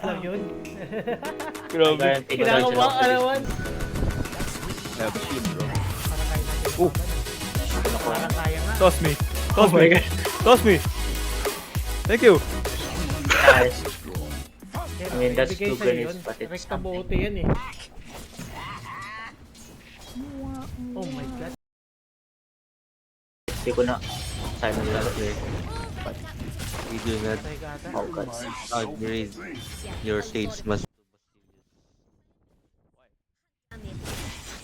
lang yun. Grabe. Kinakawa ka naman. Have a shield, bro. Parang kaya natin. Oh. Parang kaya nga. Toss me. Toss me. Toss me. Thank you. Nice. I mean, that's bigay two sa'yo grenades, yun. but it's Rekta something. bote yan eh. Oh my god. Hindi ko na. Simon lalo eh. We do not Patay ka ata. Oh god. upgrade your stage must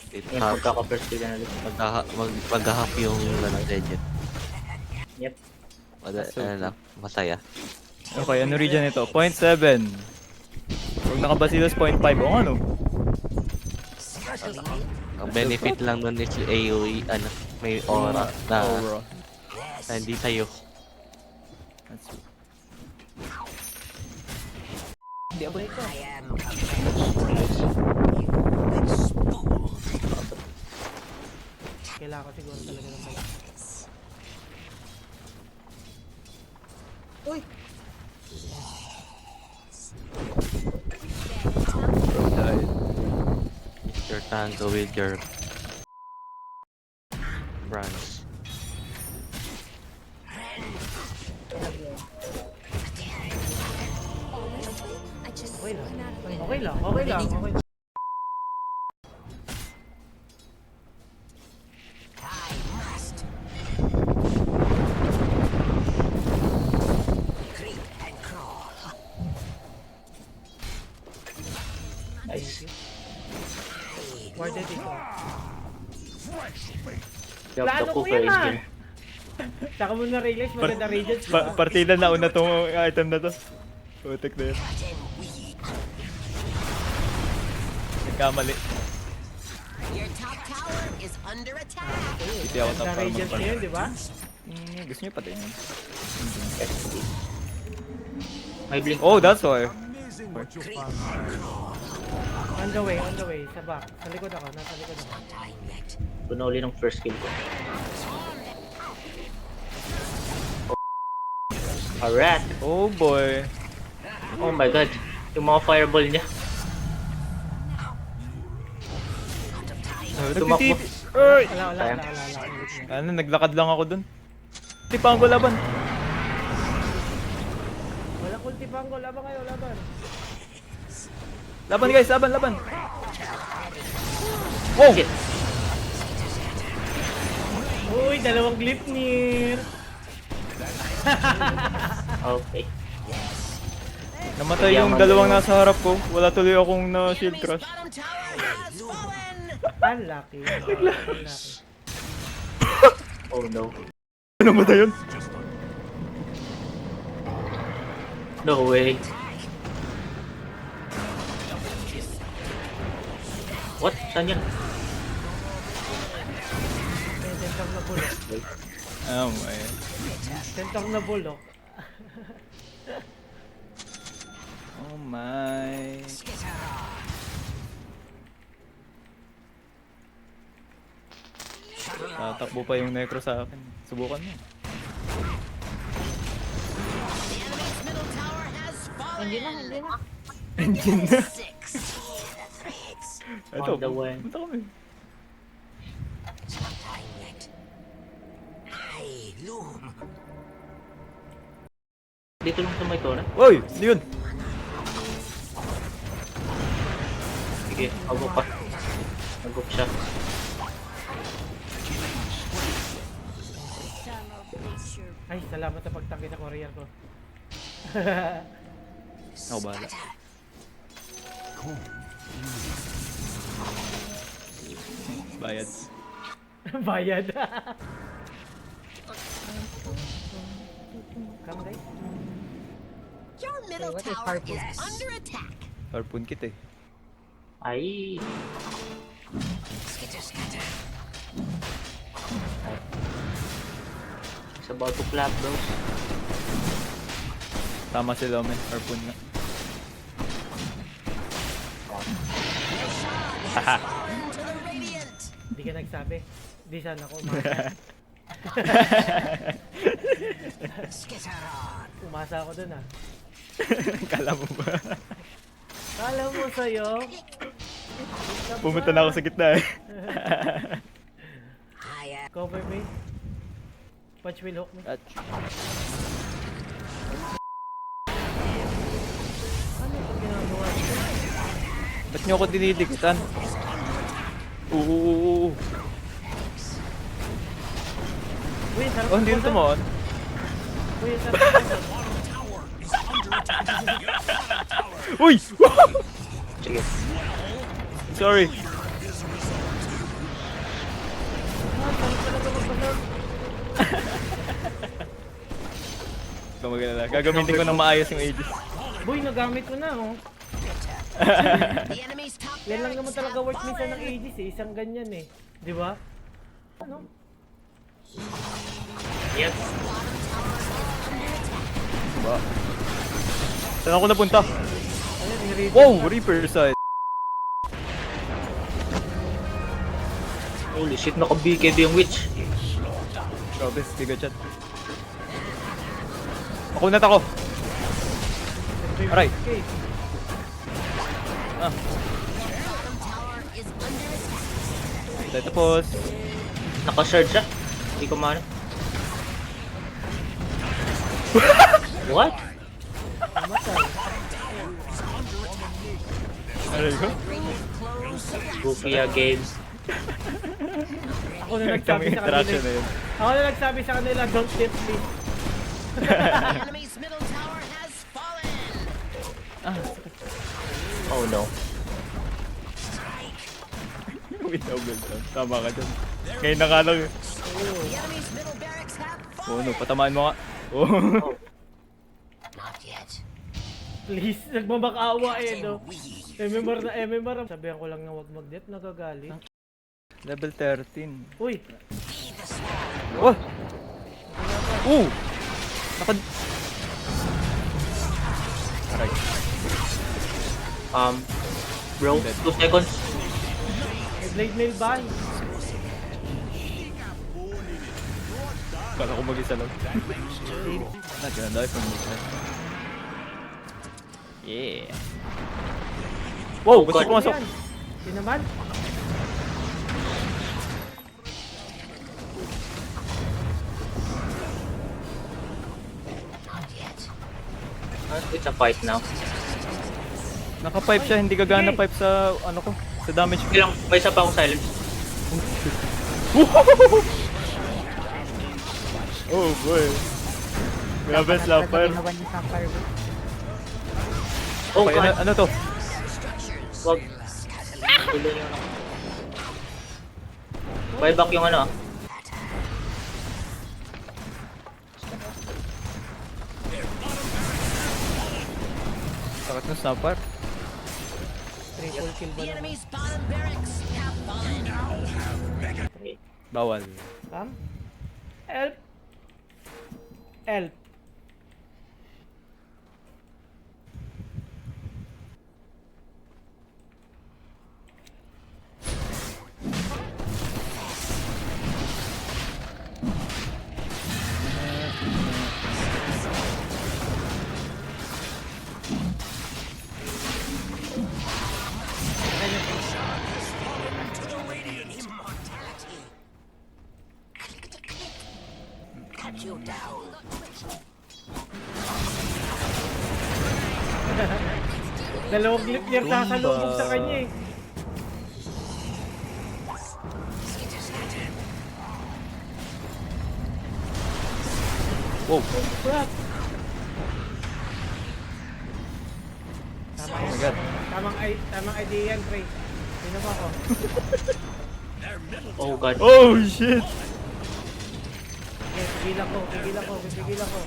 it Yung have pagkaka-first kill na ulit. maghahap yung legend. Yep. Ano lang, masaya. Okay, ano region ito? 0.7. Huwag nakabasilos 0.5. O ano? Ang benefit lang nun is AoE, ano, may aura na Aura. hindi sa'yo. That's true. Hindi ako ito. Kailangan ko siguro talaga ng balik. Uy! Died. Mr. Tango with your bronze. Okay lang. Okay lang. Okay lang. Okay lang. Nice. Warded ito. Yup, Plano the ko cook yan is ah! here. Saka mo na-realize maganda regions, di ba? Partida na una tong item na to. Putik na yun. Nagkamali. Your top tower is under attack. Hindi ako Maganda tapos regions na yun, di ba? Gusto niyo pa din yun. May blink. Oh, that's why. On the way, on the way. Sa back. Sa likod ako, nasa likod ako. Ito na uli ng first kill ko. A rat. Oh boy. Oh my god. Yung mga fireball niya. Tumakbo. Nagtitipi. Ay! Wala. Ano, naglakad lang ako dun. Tipang ko laban. Wala kultipang ko. Laban kayo, laban. Laban guys, laban, laban. Wow! Shit. Uy, dalawang Gleipnir. Okay. Namatay yung dalawang nasa harap ko. Wala tuloy akong na shield Enemy's crush. bottom tower has fallen. Unlucky. Unlucky. Oh no. Ano ba yun? No way. What? Saan yan? May sentang na bulok. Oh my. Sentang na bulok. Oh my. Tatakbo pa yung necro sa akin. Subukan mo. The enemy's middle tower has fallen. Hindi na, hindi na. Engine na. 6. Ito, On the way. punta kami. Dito lang sa may tona. Uy! Hindi yun! Sige, agok pa. Agok siya. Ay, salamat sa pagtanggi sa courier ko. Ako bahala. Bayad. Bayad. Come guys. Your middle tower is under attack. Harpoon kit eh. Ay. It's about to clap bro. Tama si Lomen. Harpoon na. To the radiant. Hindi ka nagsabi. Di sana ako umasa. Umasa ako dun ah. Kala mo ba? sa'yo. Pumunta na ako sa gitna eh. Cover me. Punch will hook me. At, Ano itong ginagawa niyo? ba't nyo ako dinidikitan? Oo. Uy, sarap Oh, hindi ng rin tumawon. Uy, sarap ng basa. Uy! Sige. Sorry. Ah, sarap talaga magbasa. Ikaw maganda. Gagamitin ko ng maayos yung Aegis. Boy, nagamit ko na, oh. The enemy's top Yan lang naman barracks talaga have work minsan ng fallen. Aegis eh. Isang ganyan eh. Di ba? Ano? Yes. Diba? Saan ako napunta? Ayun, yung Reaper. Wow! Reaper side. Holy shit, naka-BKB yung witch. Grabe, biga chat. Makunat ako. Aray. Okay. Ah, Bottom tower is under attack. tapos. Naka-shard siya. Hindi ko maano. What? Aray ko. Goofy games. Ako na nagsabi sa interaction na kanila. yun. Ako na nagsabi sa kanila, don't tempt me. The enemy's middle tower has fallen. Oh no. Wait, no, tama ka dyan. Ngayon na nga lang eh. The enemy's middle barracks have Oh fallen. no, patamaan mo nga. Oh. Not yet. Please, nagmamakaawa eh, no? MMR na MMR. Sabihan ko lang na wag mag-death, nagagalit. Level 13. Uy, Oh! Oh! Nakad... Aray. Bro, 2 seconds. may blade mail ba? Kala ko mag-isa lang. Not gonna die from this. Yeah. Wow! Gusto ko pumasok. Yan. Yun naman. Not yet. It's a fight now. Naka-pipe siya, hindi gagana pipe sa ano ko, sa damage ko. Sige lang, may isa pa akong silence. Oh boy. Grabe slapper. Oh Okay, god, ano to? wag. Tuloy yung ano. Buyback yung ano. Sakit ng snapper. Triple kill ba The naman? enemy's bottom barracks have fallen. Bawal. Come. Help. Help. Cut you down. Dalawang clip niya sasalubog sa kanya eh. Wow. Crap. Tama Oh my yan. god. Tamang idea yan, Trey. Sino ba ako? Oh god. Oh shit. Okay, pigil ako.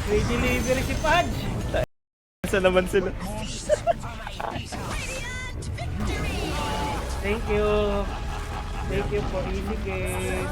Free delivery si Pudge! Saan naman sila? Thank you. Thank you for easy game.